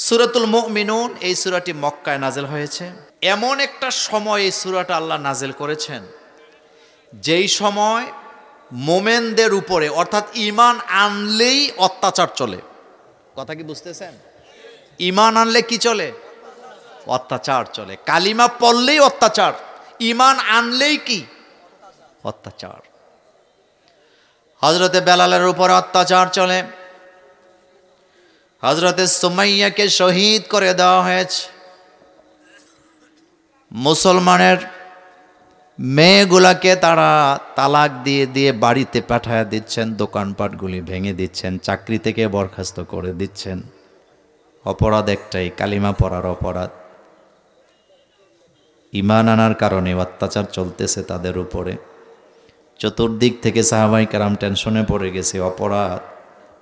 সূরাতুল মুমিনুন এই সূরাটি মক্কায় নাযিল হয়েছে। এমন একটা সময় এই সূরাটা আল্লাহ নাযিল করেছেন যেই সময় মোমেনদের উপরে অর্থাৎ ঈমান আনলেই অত্যাচার চলে। কথা কি বুঝতেছেন? ঈমান আনলে কি চলে? অত্যাচার চলে। কালিমা পড়লেই অত্যাচার, ঈমান আনলেই কি? অত্যাচার। হযরতে বেলালের উপরে অত্যাচার চলে। হযরতে সুমাইয়াকে শহীদ করে দেওয়া হয়েছে। মুসলমানের মেয়েগুলাকে তারা তালাক দিয়ে দিয়ে বাড়িতে পাঠায় দিচ্ছেন, দোকানপাটগুলি ভেঙে দিচ্ছেন, চাকরি থেকে বরখাস্ত করে দিচ্ছেন। অপরাধ একটাই, কালিমা পড়ার অপরাধ। ঈমান আনার কারণে অত্যাচার চলতেছে তাদের উপরে। চতুর্দিক থেকে সাহাবায়ে কেরাম টেনশনে পড়ে গেছে। অপরাধ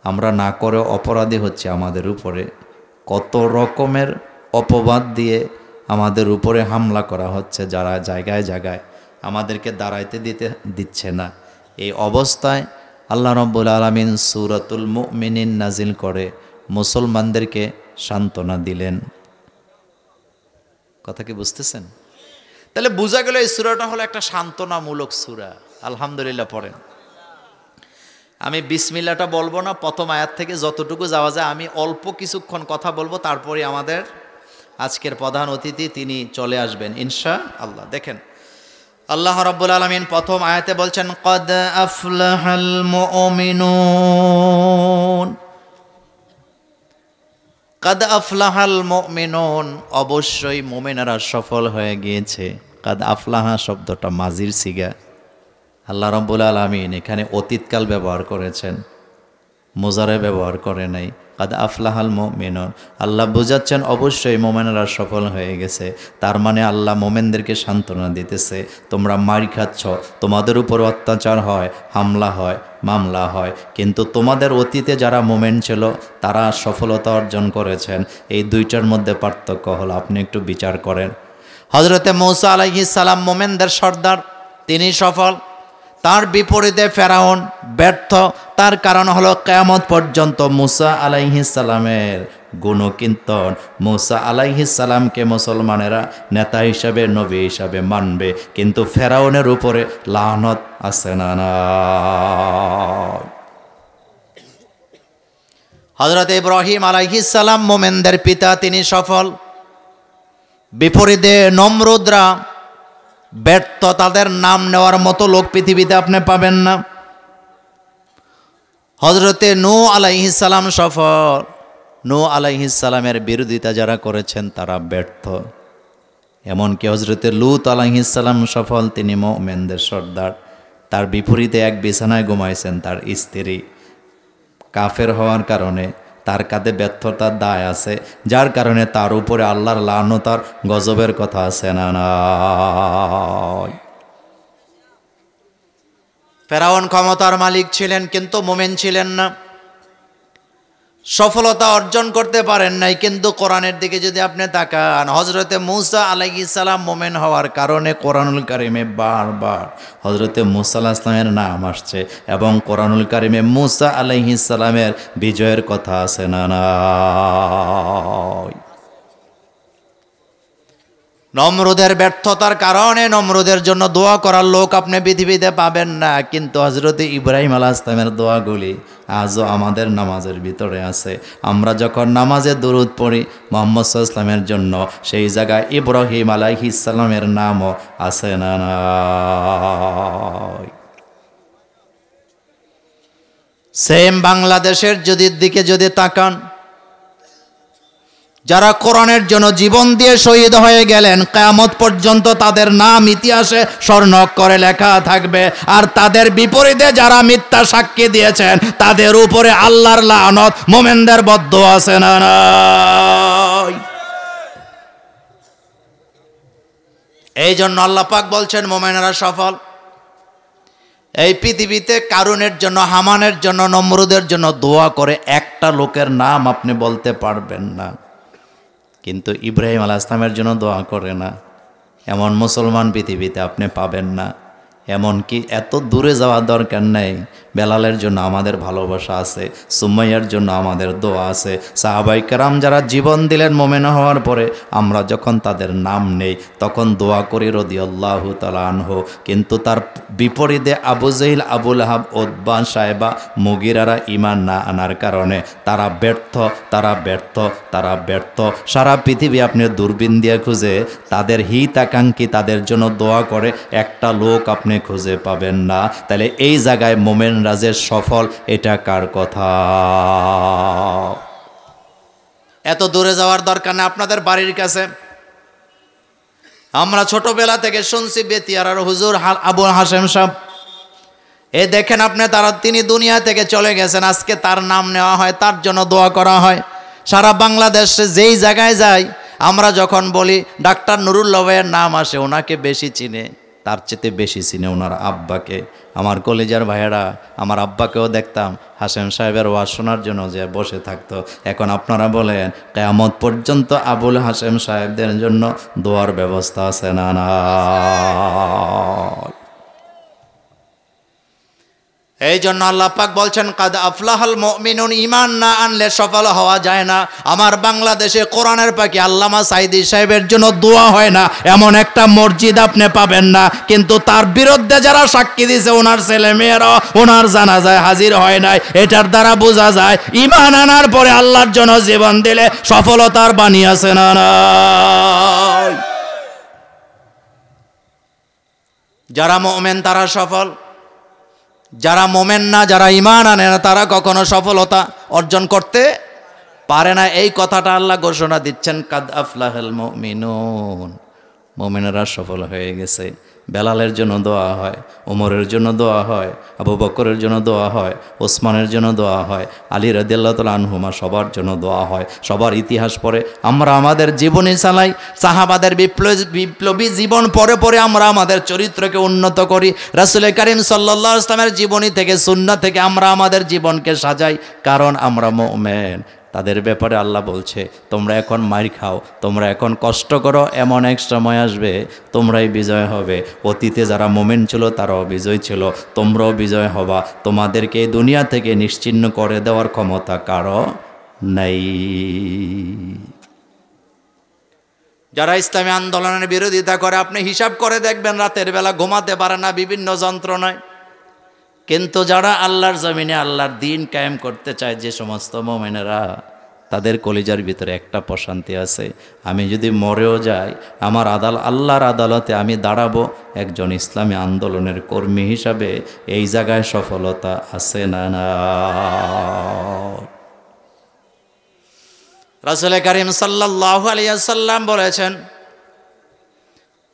আমরা না করে অপরাধী হচ্ছে আমাদের উপরে। কত রকমের অপবাদ দিয়ে আমাদের উপরে হামলা করা হচ্ছে, যারা জায়গায় জায়গায় আমাদেরকে দাঁড়াইতে দিচ্ছে না। এই অবস্থায় আল্লাহ রাব্বুল আলামিন সূরাতুল মুমিনিন নাজিল করে মুসলমানদেরকে সান্ত্বনা দিলেন। কথা কি বুঝতেছেন? তাহলে বোঝা গেল এই সূরাটা হলো একটা সান্ত্বনামূলক সূরা। আলহামদুলিল্লাহ পড়েন। আমি বিসমিল্লাহটা বলবো না, প্রথম আয়াত থেকে যতটুকু যাওয়া যায় আমি অল্প কিছুক্ষণ কথা বলবো, তারপরে আমাদের আজকের প্রধান অতিথি তিনি চলে আসবেন ইনশাআল্লাহ। দেখেন আল্লাহ রাব্বুল আলামিন প্রথম আয়াতে বলছেন ক্বাদ আফলাহাল মুমিনুন। ক্বাদ আফলাহাল মুমিনুন, অবশ্যই মুমিনেরা সফল হয়ে গিয়েছে। ক্বাদ আফলাহা শব্দটা মাজির সিগা। আল্লাহ রাব্বুল আলামিন এখানে অতীতকাল ব্যবহার করেছেন, মুজারে ব্যবহার করে নাই। ক্বাদ আফলাহাল মুমিনুন, আল্লাহ বুঝাচ্ছেন অবশ্যই মুমিনেরা সফল হয়ে গেছে। তার মানে আল্লাহ মুমিনদেরকে সান্ত্বনা দিতেছে, তোমরা মার খাচ্ছ, তোমাদের উপর অত্যাচার হয়, হামলা হয়, মামলা হয়, কিন্তু তোমাদের অতীতে যারা মুমিন ছিল তারা সফলতা অর্জন করেছেন। এই দুইটার মধ্যে পার্থক্য হলো, আপনি একটু বিচার করেন। হযরতে মূসা আলাইহিস সালাম মুমিনদের সর্দার, তিনি সফল। তার বিপরীতে ফেরাউন ব্যর্থ। তার কারণ হলো কিয়ামত পর্যন্ত মূসা আলাইহিস সালামের গুণকীর্তন, মূসা আলাইহিস সালামকে মুসলমানেরা নেতা হিসাবে, নবী হিসাবে মানবে, কিন্তু ফেরাউনের উপরে লানত আছে না না। হযরত ইব্রাহিম আলাইহিস সালাম মুমিনদের পিতা, তিনি সফল। বিপরীতে নমরুদরা ব্যর্থ, তাদের নাম নেওয়ার মতো লোক পৃথিবীতে আপনি পাবেন না। হযরতে নূহ আলাইহিস সালাম সফল। নূহ আলাইহিস সালামের বিরোধিতা যারা করেছেন তারা ব্যর্থ। এমনকি হযরতে লূত আলাইহিস সালাম সফল, তিনি মুমিনদের সর্দার। তার বিপরীতে এক বিছানায় ঘুমাইছেন তার স্ত্রী। কাফের হওয়ার কারণে তার কাঁধে ব্যর্থতার দায় আছে, যার কারণে তার উপরে আল্লাহর লানত আর গজবের কথা আছে না না। ফেরাউন ক্ষমতার মালিক ছিলেন কিন্তু মুমিন ছিলেন না, সফলতা অর্জন করতে পারেন নাই। কিন্তু কোরআনের দিকে যদি আপনি তাকান, হযরতে মূসা আলাইহিস সালাম মুমিন হওয়ার কারণে কোরআনুল কারিমে বারবার হযরতে মূসা আলাইহিস সালামের নাম আসছে, এবং কোরআনুল কারিমে মূসা আলাইহিস সালামের বিজয়ের কথা আছে না না। নমরুদের ব্যর্থতার কারণে নমরুদের জন্য দোয়া করার লোক আপনি পৃথিবীতে পাবেন না, কিন্তু হযরতে ইব্রাহিম আলাইহিস সালামের দোয়াগুলি আজও আমাদের নামাজের ভিতরে আছে। আমরা যখন নামাজে দুরূদ পড়ি মুহাম্মদ সাল্লাল্লাহু আলাইহি ওয়াসাল্লামের জন্য, সেই জায়গায় ইব্রাহিম আলাইহিস সালামের নামও আছে না না। সেম বাংলাদেশের দিকে যদি তাকান, যারা কোরআনের জন্য জীবন দিয়ে শহীদ হয়ে গেলেন, কিয়ামত পর্যন্ত তাদের নাম ইতিহাসে স্বর্ণাক্ষরে লেখা থাকবে। আর তাদের বিপরীতে যারা মিথ্যা সাক্ষী দিয়েছেন তাদের উপরে আল্লাহর লানত, মুমিনদের বদদোয়া আছে না নাই। এই জন্য আল্লাহ পাক বলছেন মুমিনেরা সফল। এই পৃথিবীতে কারুনের জন্য, হামানের জন্য, নমরুদের জন্য দোয়া করে একটা লোকের নাম আপনি বলতে পারবেন না, কিন্তু ইব্রাহিম আলাইহিস সালামের জন্য দোয়া করে না এমন মুসলমান পৃথিবীতে আপনি পাবেন না। এমনকি এত দূরে যাওয়ার দরকার নেই। বেলালের জন্য আমাদের ভালোবাসা আছে, সুমাইয়ার জন্য আমাদের দোয়া আছে। সাহাবায়ে কেরাম যারা জীবন দিলেন মোমেন হওয়ার পরে, আমরা যখন তাদের নাম নেই তখন দোয়া করি রাদিয়াল্লাহু তাআলা আনহু। কিন্তু তার বিপরীতে আবু জেহেল, আবু লাহাব, উতবা, সায়বা, মুগিরারা ঈমান না আনার কারণে তারা ব্যর্থ, তারা ব্যর্থ, তারা ব্যর্থ। সারা পৃথিবী আপনি দূরবীন দিয়ে খুঁজে তাদের হিতাকাঙ্ক্ষী, তাদের জন্য দোয়া করে একটা লোক আপনি খুঁজে পাবেন না। তাহলে এই জায়গায় মোমেন রাজের সফল, এটা কার কথা? এত দূরে যাওয়ার দরকার নেই, আপনাদের বাড়ির কাছে। আমরা ছোটবেলা থেকে শুনছি বেতিয়ারার হুজুর আবু হাশেম সাহেব, এই দেখেন আপনি, তিনি দুনিয়া থেকে চলে গেছেন, আজকে তার নাম নেওয়া হয়, তার জন্য দোয়া করা হয়। সারা বাংলাদেশে যেই জায়গায় যাই, আমরা যখন বলি ডাক্তার নুরুল্লাহ ভাইয়ের নাম আসে, ওনাকে বেশি চিনে, তার চেয়ে বেশি চিনে ওনার আব্বাকে। আমার কলেজার ভাইয়েরা, আমার আব্বাকেও দেখতাম হাশেম সাহেবের ওয়াজ শোনার জন্য যে বসে থাকতো। এখন আপনারা বলেন, কিয়ামত পর্যন্ত আবুল হাশেম সাহেবদের জন্য দোয়ার ব্যবস্থা আছে না? না। এই জন্য আল্লাহ পাক বলছেন, কাদ আফলাহাল মুমিনুন, ঈমান না আনলে সফল হওয়া যায় না। আমার বাংলাদেশে কোরআনের পাখি আল্লামা সাইদি সাহেবের জন্য দোয়া হয় না, এমন একটা মসজিদ আপনি পাবেন না। কিন্তু তার বিরুদ্ধে যারা সাক্ষী দিয়েছে, ওনার ছেলে মেয়েরা ওনার জানাজায় হাজির হয় নাই। এটার দ্বারা বোঝা যায় ঈমান আনার পরে আল্লাহর জন্য জীবন দিলে সফলতার বাণী আছে না? যারা মুমিন তারা সফল, যারা মোমেন না, যারা ঈমান আনে না, তারা কখনো সফলতা অর্জন করতে পারে না। এই কথাটা আল্লাহ ঘোষণা দিচ্ছেন, কাদ আফলাহাল মুমিনুন, মোমেনেরা সফল হয়ে গেছে। বেলালের জন্য দোয়া হয়, ওমরের জন্য দোয়া হয়, আবু বকরের জন্য দোয়া হয়, ওসমানের জন্য দোয়া হয়, আলী রাদিয়াল্লাহু তাআলা আনহুমা সবার জন্য দোয়া হয়। সবার ইতিহাস পড়ে আমরা আমাদের জীবনী চালাই। সাহাবাদের বিপ্লবী জীবন পরে পরে আমরা আমাদের চরিত্রকে উন্নত করি। রাসূল কারীম সাল্লাল্লাহু আলাইহি ওয়াসাল্লামের জীবনী থেকে, সুন্নাহ থেকে আমরা আমাদের জীবনকে সাজাই, কারণ আমরা মুমিন। তাদের ব্যাপারে আল্লাহ বলছে, তোমরা এখন মার খাও, তোমরা এখন কষ্ট করো, এমন এক সময় আসবে তোমরাই বিজয় হবে। অতীতে যারা মুমিন ছিল তারাও বিজয় ছিল, তোমরাও বিজয় হবা। তোমাদেরকে এই দুনিয়া থেকে নিশ্চিহ্ন করে দেওয়ার ক্ষমতা কারো নাই। যারা ইসলামী আন্দোলনের বিরোধিতা করে, আপনি হিসাব করে দেখবেন, রাতের বেলা ঘুমাতে পারে না বিভিন্ন যন্ত্রণায়। কিন্তু যারা আল্লাহর জমিনে আল্লাহর দ্বীন কায়েম করতে চায়, যে সমস্ত মুমিনেরা, তাদের কলিজার ভিতরে একটা প্রশান্তি আছে, আমি যদি মরেও যাই, আমার আল্লাহর আদালতে আমি দাঁড়াবো একজন ইসলামী আন্দোলনের কর্মী হিসাবে। এই জায়গায় সফলতা আছে না? না। রাসূল কারীম সাল্লাল্লাহু আলাইহি ওয়াসাল্লাম বলেছেন,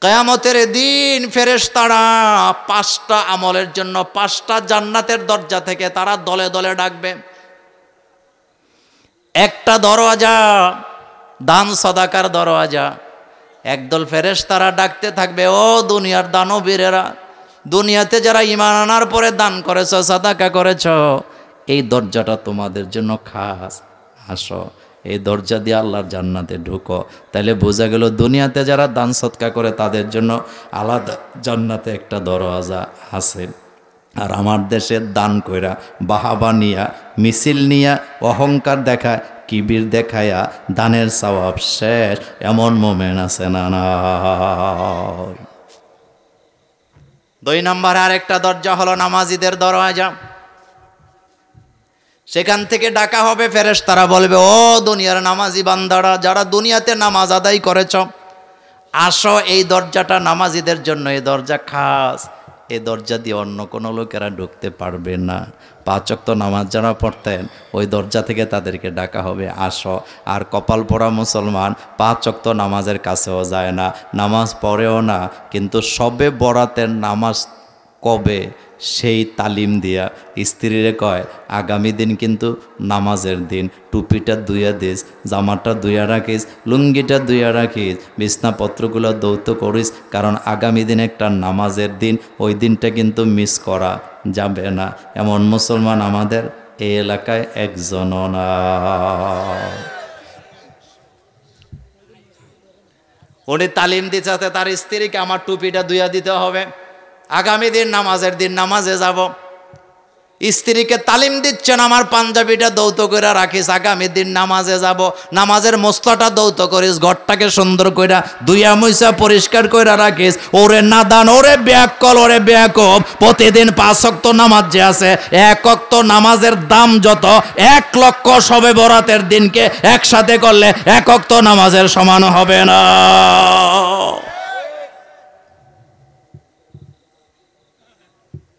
কিয়ামতের দিন ফেরেশতারা 5টা আমলের জন্য 5টা জান্নাতের দরজা থেকে তারা দলে দলে ডাকবে। একটা দরওয়াজা দান সাদাকার দরওয়াজা। একদল ফেরেশতারা ডাকতে থাকবে, ও দুনিয়ার দানবীরেরা, দুনিয়াতে যারা ঈমান আনার পরে দান করেছো, সাদাকা করেছো, এই দরজাটা তোমাদের জন্য খাস, আসো এই দরজা দিয়ে আল্লাহর জান্নাতে ঢুকো। তাইলে বোঝা গেল দুনিয়াতে যারা দান সৎকা করে তাদের জন্য আলাদা জান্নাতে একটা দরওয়াজা আছে। আর আমার দেশে দান কইরা, বাহাবা নিয়া, মিছিল নিয়া, অহংকার দেখায়, কিবির দেখায়া দানের সওয়াব শেষ, এমন মোমেন আছে না? না। 2 নম্বরে আরেকটা দরজা হলো নামাজিদের দরওয়াজা। সেখান থেকে ডাকা হবে, ফেরেশতারা বলবে, ও দুনিয়ার নামাজি বান্দারা, যারা দুনিয়াতে নামাজ আদায় করেছ, আসো এই দরজাটা নামাজিদের জন্য, এই দরজা খাস, এই দরজা দিয়ে অন্য কোনো লোকেরা ঢুকতে পারবে না। 5 ওয়াক্ত নামাজ যারা পড়তেন, ওই দরজা থেকে তাদেরকে ডাকা হবে, আসো। আর কপাল পোড়া মুসলমান 5 ওয়াক্ত নামাজের কাছেও যায় না, নামাজ পড়েও না, কিন্তু শবে বরাতের নামাজ কবে সেই তালিম দিয়া স্ত্রীরে কয়, আগামী দিন কিন্তু নামাজের দিন, টুপিটা ধুইয়া দিস, জামাটা ধুইয়া রাখিস, লুঙ্গিটা ধুইয়া রাখিস, বিছনাপত্রগুলো দৌত করিস, কারণ আগামী দিন একটা নামাজের দিন, ওই দিনটা কিন্তু মিস করা যাবে না। এমন মুসলমান আমাদের এই এলাকায় একজনও না। উনি তালিম দিতে তার স্ত্রীকে, আমার টুপিটা ধুইয়া দিতে হবে, আগামী দিন নামাজের দিন নামাজে যাব, স্ত্রীকে তালিম দিচ্ছেন আমার পাঞ্জাবিটা দৌত করে রাখিস, আগামী দিন নামাজে যাব, নামাজের মশলাটা দৌত করিস, ঘরটাকে সুন্দর করে ধুইয়া মুইসা পরিষ্কার করে রাখিস। ওরে নাদান, ওরে ব্যাকল, ওরে ব্যাকব, প্রতিদিন 5 ওয়াক্ত নামাজ যে আছে, 1 ওয়াক্ত নামাজের দাম যত 1 লক্ষ শবে বরাতের দিনকে একসাথে করলে 1 ওয়াক্ত নামাজের সমান হবে না।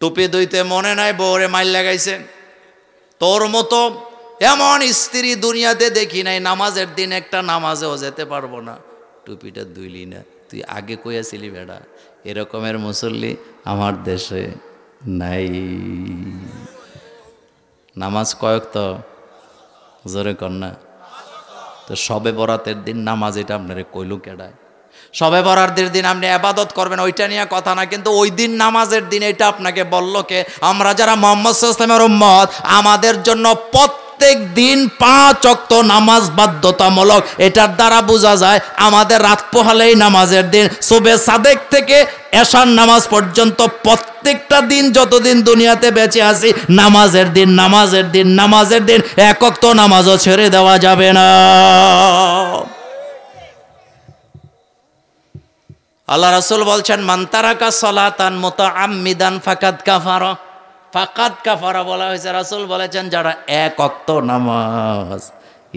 টুপি দুইতে মনে নাই বউরে মাইল লাগাইছে। তোর মতো এমন স্ত্রী দুনিয়াতে দেখি নাই, নামাজের দিন একটা নামাজেও যেতে পারবো না, টুপিটা দুইলি না। তুই আগে কইয়াছিলি বেড়া, এরকমের মুসল্লি আমার দেশে নাই। নামাজ কয়েক তো জোরে কর না। তো সবে বরাতের দিন নামাজ, এটা আপনারে কইলু কেডায়? সবে বরাতের দিন আপনি ইবাদত করবেন ওইটা নিয়ে কথা না, কিন্তু ওই দিন নামাজের দিন এটা আপনাকে বলল কে? আমরা যারা মুহাম্মদ সাল্লাল্লাহু আলাইহি ওয়াসাল্লামের উম্মত, আমাদের জন্য প্রত্যেক দিন 5 ওয়াক্ত নামাজ বাধ্যতামূলক। এটার দ্বারা বোঝা যায় আমাদের রাত পোহালেই নামাজের দিন। সুবহে সাদেক থেকে এশার নামাজ পর্যন্ত প্রত্যেকটা দিন যতদিন দুনিয়াতে বেঁচে আছি নামাজের দিন, নামাজের দিন, নামাজের দিন। 1 ওয়াক্ত নামাজও ছেড়ে দেওয়া যাবে না। আল্লাহ রাসূল বলছেন, মান তারাকা সালাতান মুতাআম্মিদান ফাকাদ কাফারা। ফাকাদ কাফারা বলা হয়েছে, রাসূল বলেছেন যারা 1 ওয়াক্ত নামাজ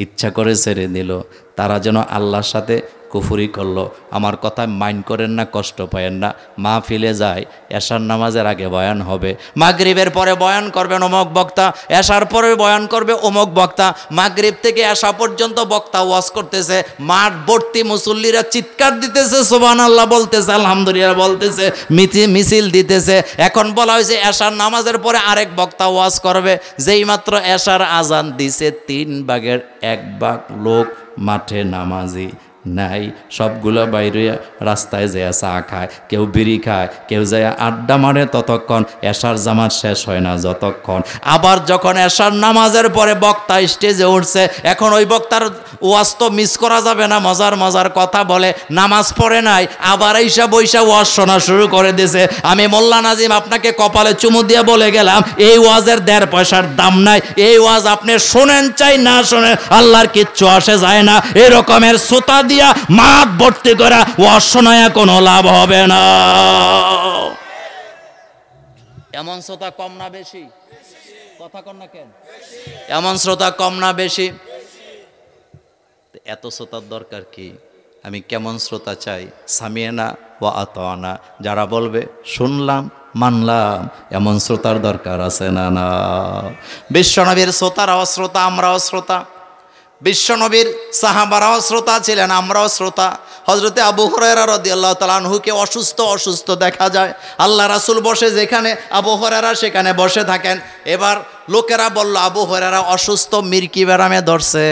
ইচ্ছা করে ছেড়ে দিল, তারা যেন আল্লাহর সাথে কুফরি করলো। আমার কথা মাইন্ড করেন না, কষ্ট পায়েন না। মাহফিলে যায়, এশার নামাজের আগে বয়ান হবে, মাগরিবের পরে বয়ান করবেন অমুক বক্তা, এশার পরে বয়ান করবে অমুক বক্তা, মাগরিব থেকে এশা পর্যন্ত বক্তা ওয়াজ করতেছে, মাঠ ভর্তি মুসল্লিরা চিৎকার দিতেছে, সুবহানাল্লাহ বলতেছে, আলহামদুলিল্লাহ বলতেছে, মিছিল দিতেছে। এখন বলা হয়েছে এশার নামাজের পরে আরেক বক্তা ওয়াজ করবে। যেই মাত্র এশার আজান দিছে, 3 ভাগের 1 ভাগ লোক মাঠে নামাজি নাই, সবগুলো বাইরে রাস্তায় যেয়ে চা খায়, কেউ বিড়ি খায়, কেউ যায় আড্ডা মারে, ততক্ষণ এশার জামাত শেষ হয় না যতক্ষণ। আবার যখন এশার নামাজের পরে বক্তা স্টেজে উঠছে, এখন ওই বক্তার ওয়াজ তো মিস করা যাবে না, মজার মজার কথা বলে, নামাজ পড়ে নাই, আবার এইসা বৈশা ওয়াজ শোনা শুরু করে দিয়েছে। আমি মোল্লা নাজিম আপনাকে কপালে চুমু দিয়ে বলে গেলাম, এই ওয়াজের 1.5 পয়সার দাম নাই। এই ওয়াজ আপনি শোনেন চাই না শোনেন, আল্লাহর কিচ্ছু আসে যায় না। এরকমের শ্রোতা দিয়া মাঠ ভর্তি করা ওয়াজ শোনায় কোনো লাভ হবে না। এমন শ্রোতা কম না বেশি? কথা কন না কেন? এমন শ্রোতা কম না বেশি? এত শ্রোতার দরকার কি? আমি কেমন শ্রোতা চাই? সামিয়ানা ওয়া আতানা, যারা বলবে শুনলাম মানলাম, এমন শ্রোতার দরকার আছে না? না। বিশ্বনবীর শ্রোতারাও শ্রোতা, আমরাও শ্রোতা। বিশ্বনবীর সাহাবারাও শ্রোতা ছিলেন, আমরাও শ্রোতা। হযরতে আবু হুরায়রা রাদিয়াল্লাহু তাআলা আনহুকে অসুস্থ দেখা যায়। আল্লাহ রাসূল বসে যেখানে, আবু হুরায়রা সেখানে বসে থাকেন। এবার লোকেরা বলল, আবু হুরায়রা অসুস্থ, মির্কি ব্যারামে ধরছে,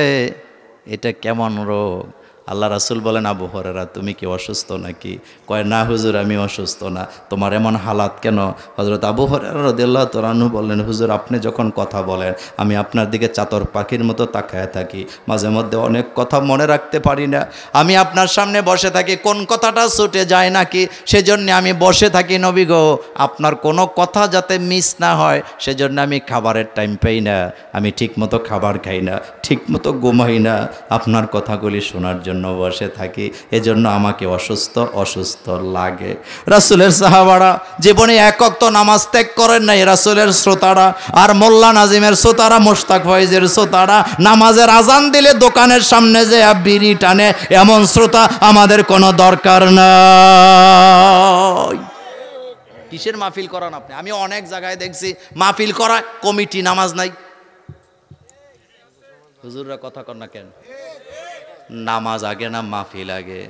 এটা কেমন রোগ? আল্লাহ রাসূল বলেন, আবু হুরায়রা তুমি কি অসুস্থ নাকি? কয় না হুজুর, আমি অসুস্থ না। তোমার এমন হালাত কেন? হযরত আবু হুরায়রা রাদিয়াল্লাহু তাআলা আনহু বললেন, হুজুর আপনি যখন কথা বলেন আমি আপনার দিকে চাতর পাখির মতো তাকায় থাকি, মাঝে মধ্যে অনেক কথা মনে রাখতে পারি না। আমি আপনার সামনে বসে থাকি, কোন কথাটা ছুটে যায় নাকি, সেজন্য আমি বসে থাকি নবী গো, আপনার কোনো কথা যাতে মিস না হয় সেজন্য আমি খাবারের টাইম পাই না, আমি ঠিকমতো খাবার খাই না, ঠিকমতো ঘুমাই না, আপনার কথাগুলি শোনার জন্য বসে থাকি, এজন্য আমাকে অসুস্থ লাগে। রাসূলের সাহাবারা জীবনে 1 ওয়াক্ত নামাজ ত্যাগ করেন নাই, রাসূলের শ্রোতারা। আর মোল্লা নাজিমের শ্রোতারা, মুশতাক ফয়েজের শ্রোতারা নামাজের আজান দিলে দোকানের সামনে যে বিড়ি টানে, এমন শ্রোতা আমাদের কোনো দরকার নাই। কিসের মাহফিল করান আপনি? আমি অনেক জায়গায় দেখছি মাহফিল করা, কমিটি নামাজ নাই। হুজুররা কথা কন না কেন? নামাজ আগে না মাহফিল আগে?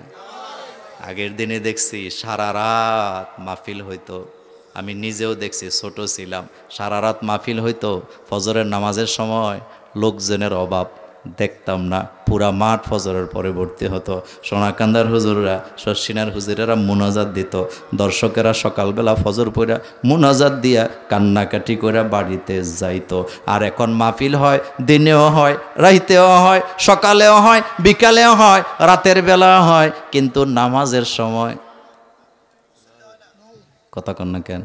আগের দিনে দেখছি সারা রাত মাহফিল হইতো, আমি নিজেও দেখছি, ছোট ছিলাম, সারা রাত মাহফিল হইতো। ফজরের নামাজের সময় লোকজনের অভাব দেখতাম না, পুরা মাঠ ফজরের পরে ভর্তি হতো। সোনাকান্দার হুজুররা, শর্ষিনার হুজুরেরা মুনাজাত দিত, দর্শকেরা সকালবেলা ফজর পড়া মুনাজাত দিয়া কান্নাকাটি করে বাড়িতে যাইতো। আর এখন মাহফিল হয়, দিনেও হয়, রাইতেও হয়, সকালেও হয়, বিকালেও হয়, রাতের বেলা হয়, কিন্তু নামাজের সময় কথা কন না কেন?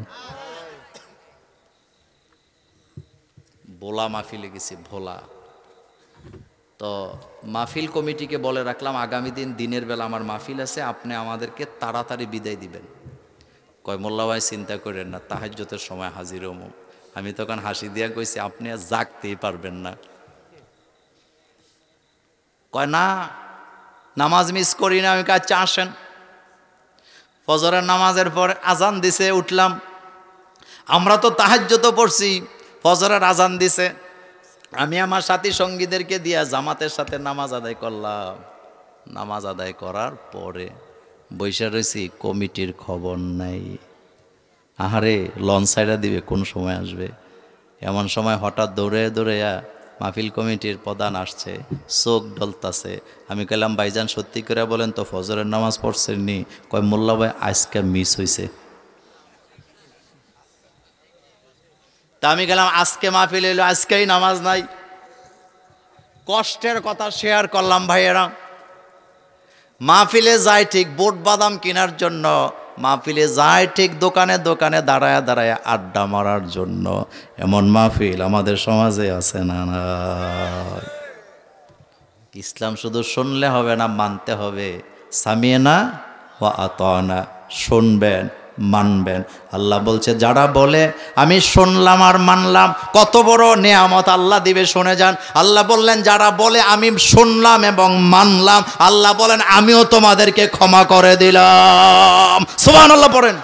ভোলা মাহফিলে গেছি, ভোলা। তো মাহফিল কমিটিকে বলে রাখলাম আগামী দিন দিনের বেলা আমার মাহফিল আছে, আপনি আমাদেরকে তাড়াতাড়ি বিদায় দিবেন। কয় মোল্লা ভাই চিন্তা করেন না, তাহাজ্জুদের সময় হাজির হমু। আমি তখন হাসি দিয়া কইছি আপনি আর জাগতেই পারবেন না। কয় না, নামাজ মিস করি না। আমি কাছে আসেন। ফজরের নামাজের পর আজান দিছে, উঠলাম। আমরা তো তাহাজ্জুদ পড়ছি, ফজরের আজান দিছে। আমি আমার সাথী সঙ্গীদেরকে দিয়া জামাতের সাথে নামাজ আদায় করলাম। নামাজ আদায় করার পরে বৈশা রয়েছি, কমিটির খবর নাই। আহারে, লঞ্চ সাইডা দিবে, কোন সময় আসবে? এমন সময় হঠাৎ দৌড়ে দৌড়ে মাহফিল কমিটির প্রধান আসছে, চোখ ডলতাছে। আমি কইলাম ভাইজান সত্যি করে বলেন তো ফজরের নামাজ পড়ছেননি? কয় মোল্লা ভাই আজকে মিস হয়েছে। তা আমি গেলাম, আজকে মাহফিল এলো, আজকেই নামাজ নাই। কষ্টের কথা শেয়ার করলাম ভাইয়েরা। মাহফিলে যায় ঠিক বুট বাদাম কেনার জন্য, মাহফিলে যায় ঠিক দোকানে দোকানে দাঁড়ায় দাঁড়ায় আড্ডা মারার জন্য। এমন মাহফিল আমাদের সমাজে আছে না? না, ইসলাম শুধু শুনলে হবে না, মানতে হবে। সামিয়েনা ওয়া আতানা, শুনবেন, মানবেন। আল্লাহ বলছে যারা বলে আমি শুনলাম আর মানলাম, কত বড় নেয়ামত আল্লাহ দিবে শুনে যান। আল্লাহ বললেন যারা বলে আমি শুনলাম এবং মানলাম, আল্লাহ বলেন আমিও তোমাদেরকে ক্ষমা করে দিলাম। সুবহানাল্লাহ পড়েন।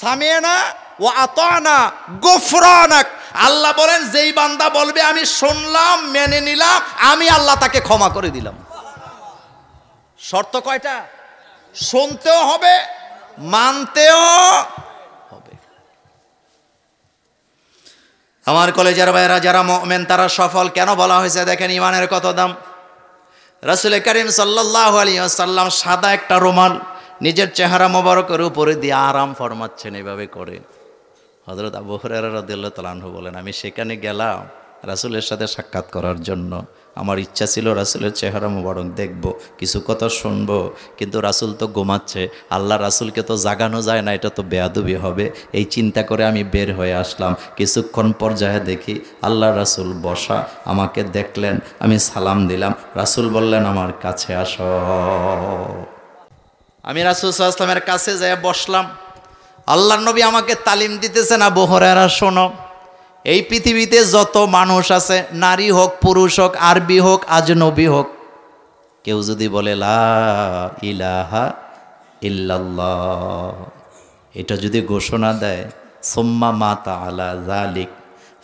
সামিয়েনা ওয়া আতানা গুফরানাক। আল্লাহ বলেন যেই বান্দা বলবে আমি শুনলাম, মেনে নিলাম, আমি আল্লাহ তাকে ক্ষমা করে দিলাম। শর্ত কয়টা? শুনতেও হবে, মানতেও হবে। আমার কলেজের ভাইরা যারা মুমিন তারা সফল কেন বলা হয়েছে দেখেন, ইমানের কত দাম। রাসূল করিম সাল্লাল্লাহু আলাইহি ওয়াসাল্লাম সাদা একটা রুমাল নিজের চেহারা মোবারকের উপরে দিয়ে আরাম ফরমাচ্ছেন, এইভাবে করে। হযরত আবু হুরায়রা রাদিয়াল্লাহু তাআলা আনহু বলেন আমি সেখানে গেলাম রাসূলের সাথে সাক্ষাৎ করার জন্য। আমার ইচ্ছা ছিল রাসূলের চেহারা মোবারক দেখব, কিছু কথা শুনবো, কিন্তু রাসূল তো ঘুমাচ্ছে। আল্লাহ রাসূলকে তো জাগানো যায় না, এটা তো বেয়াদবি হবে। এই চিন্তা করে আমি বের হয়ে আসলাম। কিছুক্ষণ পর্যায়ে দেখি আল্লাহ রাসূল বসা, আমাকে দেখলেন, আমি সালাম দিলাম। রাসূল বললেন আমার কাছে আসো। আমি রাসূল সাল্লাল্লাহু আলাইহি ওয়াসাল্লামের কাছে যেয়ে বসলাম। আল্লাহর নবী আমাকে তালিম দিতেছেন, আবু হুরায়রা শোনো, এই পৃথিবীতে যত মানুষ আছে, নারী হোক পুরুষ হোক, আরবি হোক আজনবী হোক, কেউ যদি বলে লা ইলাহা ইল্লাল্লাহ, এটা যদি ঘোষণা দেয়, সুম্মা মাতা আলা যালিক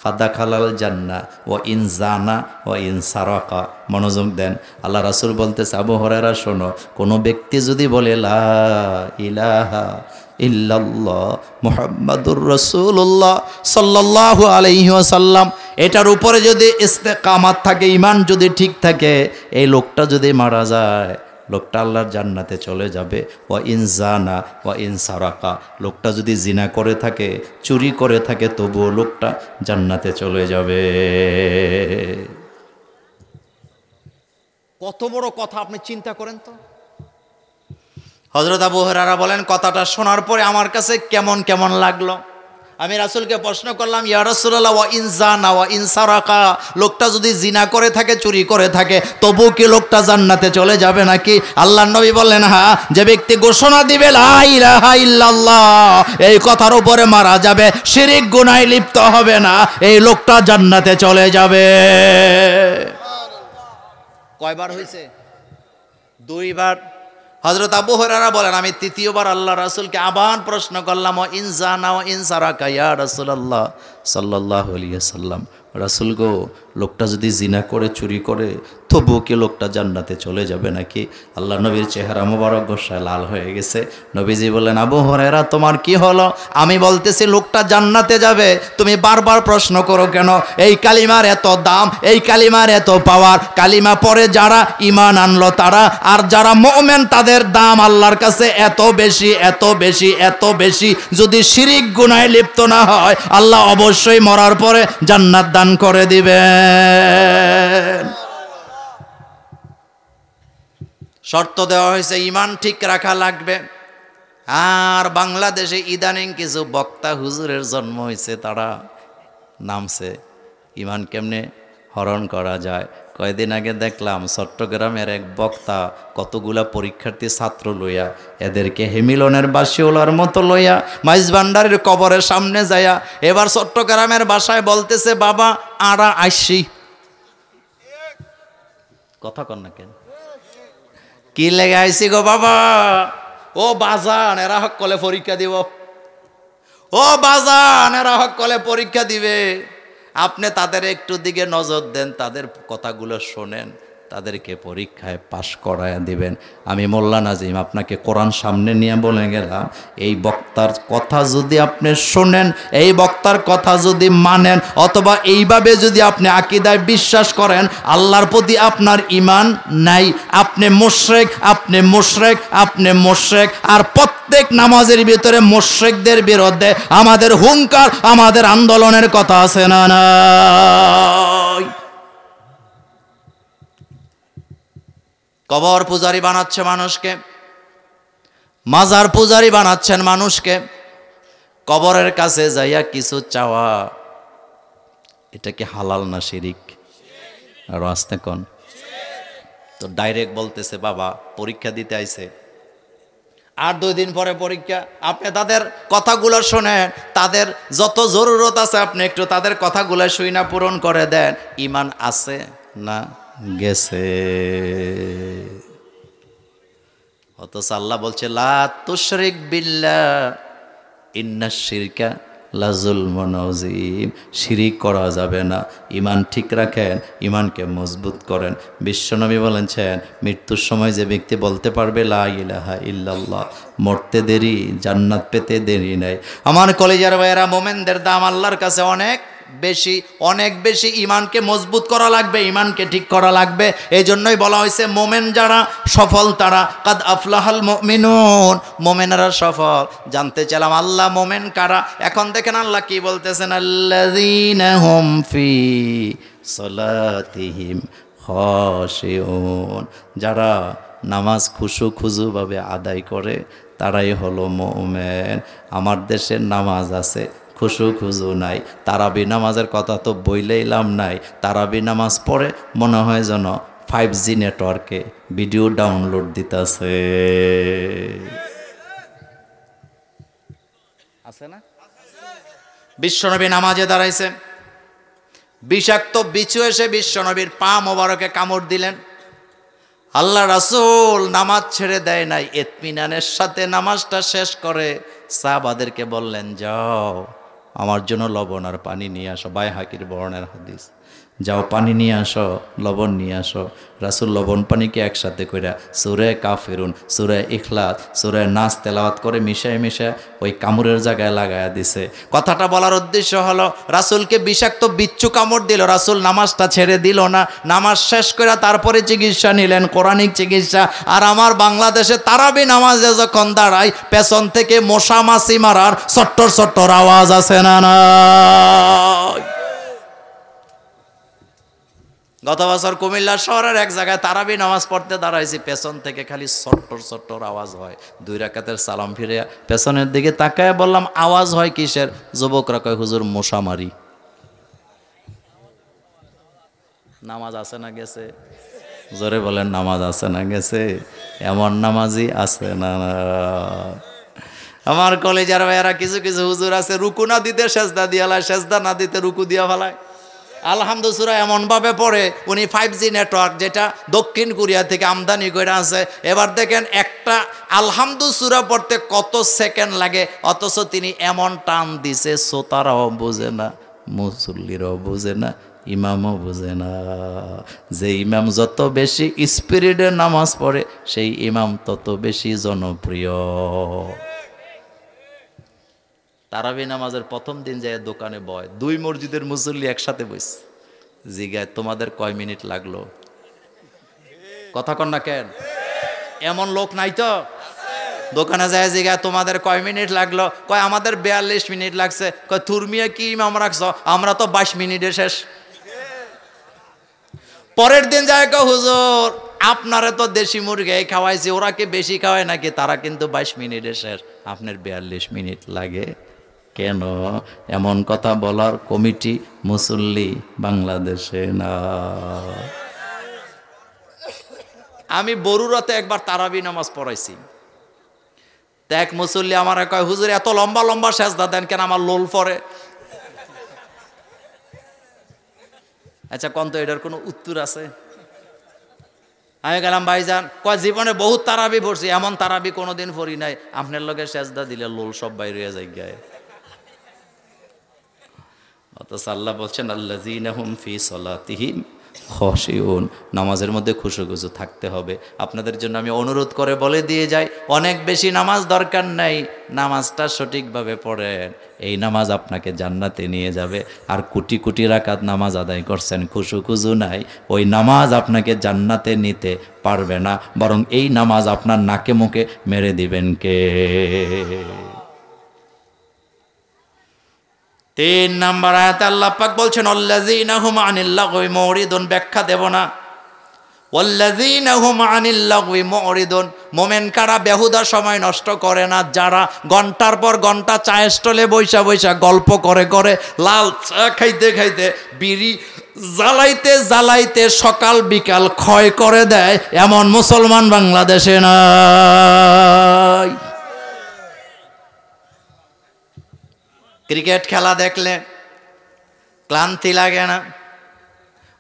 ফাদাখালাল জান্নাহ ওয়া ইন জানা ওয়া ইন সারাকা। মনোযোগ দেন, আল্লাহ রাসূল বলতেছে আবু হুরায়রা শোনো, কোনো ব্যক্তি যদি বলে লা ইলাহা ইল্লাল্লাহ মুহাম্মাদুর রাসূলুল্লাহ সাল্লাল্লাহু আলাইহি ওয়াসাল্লাম, এটার উপরে যদি ইস্তেকামাত থাকে, ঈমান যদি ঠিক থাকে, এই লোকটা যদি মারা যায়, লোকটা আল্লাহর জান্নাতে চলে যাবে। ওয়া ইন জানা ওয়া ইন সারাকা, লোকটা যদি জিনা করে থাকে, চুরি করে থাকে, তবুও লোকটা জান্নাতে চলে যাবে। কত বড় কথা আপনি চিন্তা করেন তো। হযরত আবু হুরায়রা বলেন কথাটা শোনার পরে আমার কাছে কেমন কেমন লাগলো। আমি রাসূলকে প্রশ্ন করলাম ইয়া রাসূলুল্লাহ ওয়া ইন জানা ওয়া ইন সারাকা, লোকটা যদি জিনা করে থাকে, চুরি করে থাকে, তবু কি লোকটা জান্নাতে চলে যাবে নাকি? আল্লাহর নবী বললেন হ্যাঁ, যে ব্যক্তি ঘোষণা দিবে লা ইলাহা ইল্লাল্লাহ, এই কথার উপরে মারা যাবে, শিরক গুনাহে লিপ্ত হবে না, এই লোকটা জান্নাতে চলে যাবে। কয়বার হয়েছে? দুইবার। হযরত আবু হুরায়রা বলেন আমি তৃতীয়বার আল্লাহ রাসূলকে আবার প্রশ্ন করলাম ও ইন জানা ও ইন সারাকা ইয়া রাসূলুল্লাহ সাল্লাল্লাহু আলাইহি ওয়াসাল্লাম, রাসূল গো, লোকটা যদি জিনা করে, চুরি করে, তবুও কি লোকটা জান্নাতে চলে যাবে নাকি? আল্লাহ নবীর চেহারা মোবারক গোসায় লাল হয়ে গেছে। নবীজি বললেন আবু হুরায়রা তোমার কি হলো? আমি বলতেছি লোকটা জান্নাতে যাবে, তুমি বারবার প্রশ্ন করো কেন? এই কালিমার এত দাম, এই কালিমার এত পাওয়ার, কালিমা পরে যারা ঈমান আনলো তারা, আর যারা মুমিন তাদের দাম আল্লাহর কাছে এত বেশি, এত বেশি, এত বেশি। যদি শিরক গুনাহে লিপ্ত না হয়, আল্লাহ অবশ্যই মরার পরে জান্নাত দান করে দিবেন। শর্ত দেওয়া হয়েছে, ঈমান ঠিক রাখা লাগবে। আর বাংলাদেশে ইদানিং কিছু বক্তা হুজুরের জন্ম হয়েছে, তারা নামছে ইমান কেমনে হরণ করা যায়। কয়েকদিন আগে দেখলাম চট্টগ্রামের এক বক্তা কতগুলা পরীক্ষার্থী ছাত্র লইয়া এদেরকে হেমিলনের বাসিওলার মতো লইয়া মাইজ ভান্ডারের কবরের সামনে যাইয়া এবার চট্টগ্রামের ভাষায় বলতেছে, বাবা আড়া আইসি। কথা কন না কেন? কি লেগে আইসি গো বাবা? ও বাজান, এরা হক কলে পরীক্ষা দিব। ও বাজান, এরা হক কলে পরীক্ষা দিবে। আপনি তাদের একটু দিকে নজর দেন, তাদের কথাগুলো শোনেন, তাদেরকে পরীক্ষায় পাশ করায় দিবেন। আমি মোল্লা নাজিম আপনাকে কোরআন সামনে নিয়ে বলে গেলাম, এই বক্তার কথা যদি আপনি শোনেন, এই বক্তার কথা যদি মানেন, অথবা এইভাবে যদি আপনি আকীদায় বিশ্বাস করেন, আল্লাহর প্রতি আপনার ঈমান নাই, আপনি মুশরিক, আপনি মুশরিক, আপনি মুশরিক। আর প্রত্যেক নামাজের ভিতরে মুশরিকদের বিরুদ্ধে আমাদের হুঙ্কার, আমাদের আন্দোলনের কথা আছে না নাই? কবর পূজারি বানাচ্ছে মানুষকে, মাজার পূজারি বানাচ্ছেন মানুষকে। কবরের কাছে যাইয়া কিছু চাওয়া, এটা কি হালাল না শিরিক? আর আসতে কোন তো ডাইরেক্ট বলতেছে, বাবা পরীক্ষা দিতে আইছে, আর 2 দিন পরে পরীক্ষা। আপনি তাদের কথাগুলো শোনেন, তাদের যত জরুরত আছে আপনি একটু তাদের কথাগুলো শুইনা পূরণ করে দেন। ঈমান আছে না গেছে? অথচ আল্লাহ বলছে, লা তুশরিক বিল্লাহ ইন্নাশ শিরকা লাযুলমুন আযীম। শিরিক করা যাবে না। ঈমান ঠিক রাখেন, ঈমানকে মজবুত করেন। বিশ্বনবী বলেছেন, মৃত্যুর সময় যে ব্যক্তি বলতে পারবে লা ইলাহা ইল্লাল্লাহ, মরতে দেরি, জান্নাত পেতে দেরি নাই। আমার কলিজার ভাইয়েরা, মোমেনদের দাম আল্লাহর কাছে অনেক বেশি, অনেক বেশি। ঈমানকে মজবুত করা লাগবে, ঈমানকে ঠিক করা লাগবে। এই জন্যই বলা হয়েছে, মোমেন যারা সফল তারা, কাদ আফলাহাল মুমিনুন, মোমেনরা সফল। জানতে চাইলাম আল্লাহ মোমেন কারা? এখন দেখেন আল্লাহ কি বলতেছেন, আল্লাযীনা হুম ফি সালাতিহিম খাশিউন, যারা নামাজ খুজুভাবে আদায় করে তারাই হলো মুমিন। আমার দেশের নামাজ আছে, খুজু নাই। তারাবি নামাজের কথা তো বইলেইলাম নাই। তারাবি নামাজ পড়ে মনে হয় যেন 5G নেটওয়ার্কে ভিডিও ডাউনলোড দিতেছে, আছে না? বিশ্বনবী নামাজে দাঁড়াইছে, বিষাক্ত বিছু এসে বিশ্বনবীর পা মোবারকে কামড় দিলেন। আল্লাহ রাসূল নামাজ ছেড়ে দেয় নাই, ইতমিনানের সাথে নামাজটা শেষ করে সাহাবাদেরকে বললেন, যাও আমার জন্য লবণ আর পানি নিয়ে আসো। বাইহাকির বর্ণের হাদিস, যাও পানি নিয়ে আসো, লবণ নিয়ে আসো। রাসূল লবণ পানিকে একসাথে কইরা সূরা কাফিরুন, সূরা ইখলাস, সূরা নাস তেলাওয়াত করে মিশায় ওই কামড়ের জায়গায় লাগায়া দিছে। কথাটা বলার উদ্দেশ্য হলো, রাসূলকে বিষাক্ত বিচ্ছু কামড় দিল, রাসূল নামাজটা ছেড়ে দিল না। নামাজ শেষ করে তারপরে চিকিৎসা নিলেন, কোরআনিক চিকিৎসা। আর আমার বাংলাদেশে তারাবি নামাজে যখন দাঁড়ায়, পেছন থেকে মশা মাছি মারার সট্টর সট্টর আওয়াজ আছে না না? গত বছর কুমিল্লা শহরের এক জায়গায় তারাবি নামাজ পড়তে দাঁড়াইছি, পেছন থেকে খালি সট্টর সট্টর আওয়াজ হয়। 2 রাকাতের সালাম ফিরে পেছনের দিকে তাকায় বললাম, আওয়াজ হয় কিসের? যুবকরা কয়, হুজুর মশা মারি। নামাজ আছে না গেছে? জোরে বলেন, নামাজ আছে না গেছে? এমন নামাজি আছে না? আমার কলেজের ভাইয়ারা, কিছু কিছু হুজুর আছে রুকু না দিতে সেজদা দিয়া ফেলায়, সেজদা না দিতে রুকু দিয়া ফেলায়। আলহামদু সূরা এমনভাবে পড়ে, উনি 5G নেটওয়ার্ক যেটা দক্ষিণ কোরিয়া থেকে আমদানি করে আছে। এবার দেখেন একটা আলহামদু সূরা পড়তে কত সেকেন্ড লাগে, অথচ তিনি এমন টান দিছে, শ্রোতারাও বোঝে না, মুসল্লিরাও বোঝে না, ইমামও বোঝে না। যে ইমাম যত বেশি স্পিরিটে নামাজ পড়ে, সেই ইমাম তত বেশি জনপ্রিয়। তারাবি নামাজের প্রথম দিন যায় দোকানে বয়, 2 মসজিদের মুসল্লি একসাথে বসে, জিগায় তোমাদের কয় মিনিট লাগলো? কথা কন না কেন? এমন লোক নাই তো? দোকানে যায় জিগায় তোমাদের কয় মিনিট লাগলো? কয় আমাদের 42 মিনিট লাগছে। কয় তুরমিয়া কি ইমাম রাখছো? আমরা তো 22 মিনিটে শেষ। পরের দিন যায় কয় হুজুর আপনারা তো দেশি মুরগি খাওয়াইছে, ওরা কি বেশি খাওয়ায় নাকি? তারা কিন্তু 22 মিনিটে শেষ, আপনার 42 মিনিট লাগে কেন? এমন কথা বলার কমিটি মুসল্লি বাংলাদেশে না। আমি বরুরাতে একবার তারাবি নামাজ পড়াইছি। এক মুসল্লি আমার কয়, হুজুর এত লম্বা লম্বা সেজদা দেন কেন, আমার লোল পরে। আচ্ছা কোন তো এটার কোনো উত্তর আছে? আমি গেলাম, ভাইজান কয় জীবনে বহুত তারাবি পড়ছি, এমন তারাবি কোনোদিন পড়ি নাই আপনার লগে সেজদা দিলে লোল সব বাইরে হয়ে যায় গায়ে। অথচ আল্লাহ বলছেন আল্লাযীনা হুম ফি সলাতিহিম খাশিউন, নামাজের মধ্যে খুশুখুশু থাকতে হবে। আপনাদের জন্য আমি অনুরোধ করে বলে দিয়ে যাই, অনেক বেশি নামাজ দরকার নাই, নামাজটা সঠিকভাবে পড়েন, এই নামাজ আপনাকে জান্নাতে নিয়ে যাবে। আর কোটি কোটি রাকাত নামাজ আদায় করছেন, খুশুখুশু নাই, ওই নামাজ আপনাকে জান্নাতে নিতে পারবে না, বরং এই নামাজ আপনার নাকে মুখে মেরে দিবেন কে? 3 নম্বর আয়াতে আল্লাহ পাক বলছেন আল্লাযীনা হুম আনিল লাগwi মুরিদুন, ব্যাখ্যা দেব না। ওয়াল্লাযীনা হুম আনিল লাগwi মুরিদুন, মোমেন কারা বেহুদা সময় নষ্ট করে না, যারা ঘন্টার পর ঘন্টা চায়ের স্টলে বৈশা বৈশা গল্প করে করে, লাল চা খাইতে খাইতে, বিড়ি জ্বালাইতে জ্বালাইতে সকাল বিকাল ক্ষয় করে দেয়, এমন মুসলমান বাংলাদেশে নাই। ক্রিকেট খেলা দেখলে ক্লান্তি লাগে না,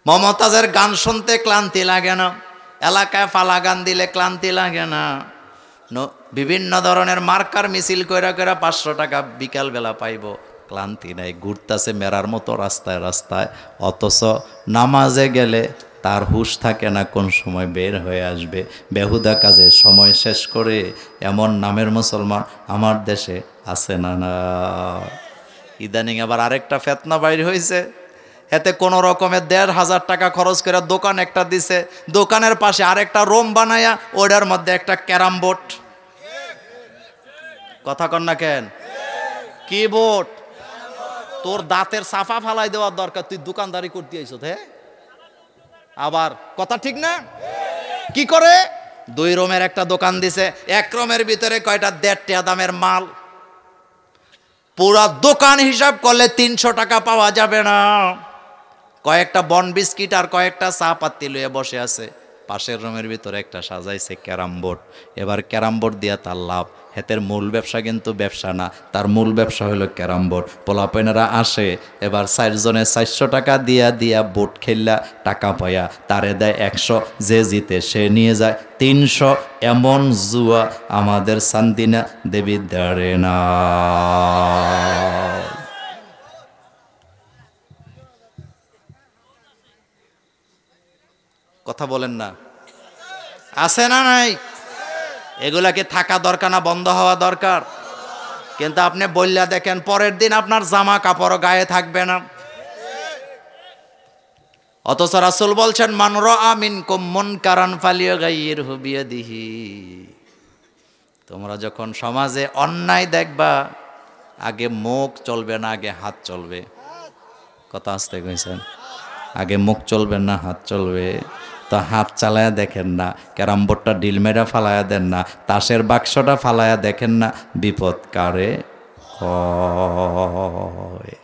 মমতাজের গান শুনতে ক্লান্তি লাগে না, এলাকায় ফালা গান দিলে ক্লান্তি লাগে না, বিভিন্ন ধরনের মার্কার মিছিল কইরা কইরা 500 টাকা বিকালবেলা পাইব, ক্লান্তি নাই, ঘুরতাছে মেরার মতো রাস্তায় রাস্তায়। অথচ নামাজে গেলে তার হুঁশ থাকে না কোন সময় বের হয়ে আসবে, বেহুদা কাজে সময় শেষ করে এমন নামের মুসলমান আমার দেশে আছে না? না। ইদানিং আবার আরেকটা ফেতনা বাইর হয়েছে, এতে কোনো রকমের 1,500 টাকা খরচ করে দোকান একটা দিছে, দোকানের পাশে আরেকটা রুম বানায়া ওটার মধ্যে একটা ক্যারাম বোর্ড। কথা কন না কেন? কি বোর্ড? তোর দাঁতের সাফা ফালাই দেওয়ার দরকার, তুই দোকানদারি করতে আইছ। হ্যাঁ আবার কথা ঠিক না? কি করে 2 রুমের একটা দোকান দিছে, 1 রুমের ভিতরে কয়টা 1.5 টাকা দামের মাল, পুরা দোকান হিসাব করলে 300 টাকা পাওয়া যাবে না। কয়েকটা বন বিস্কিট আর কয়েকটা চা পাত্তি লয়ে বসে আছে, পাশের রুমের ভিতরে একটা সাজাইছে ক্যারাম বোর্ড। এবার ক্যারাম বোর্ড দিয়া তার লাভ, হেতের মূল ব্যবসা কিন্তু ব্যবসা না, তার মূল ব্যবসা হলো ক্যারাম বোর্ড। পোলাপেনেরা আসে, এবার 4 জনে 400 টাকা দিয়া দিয়া বোর্ড খেললা, টাকা পায়া তারে দেয় 100, যে জিতে সে নিয়ে যায় 300। এমন জুয়া আমাদের সান্দিনা দেবী দাঁড়ে না। কথা বলেন না, আছে না নাই? এগুলাকে থাকা দরকার না বন্ধ হওয়া দরকার? কিন্তু আপনি বললা দেখেন, পরের দিন আপনার জামা কাপড় গায়ে থাকবে না। অথচ রাসূল বলছেন মান রাআ মিনকুম মুনকারান ফালিয়ুগাইয়িরহু বিয়াদিহি, তোমরা যখন সমাজে অন্যায় দেখবা, আগে মুখ চলবে না, আগে হাত চলবে। কথা আসতে কইছেন, আগে মুখ চলবে না হাত চলবে। তো হাত চালায়া দেখেন না, ক্যারাম বোর্ডটা ডিল মেরা ফালায়া দেন না, তাসের বাক্সটা ফালায়া দেখেন না, বিপদ কারে হয়।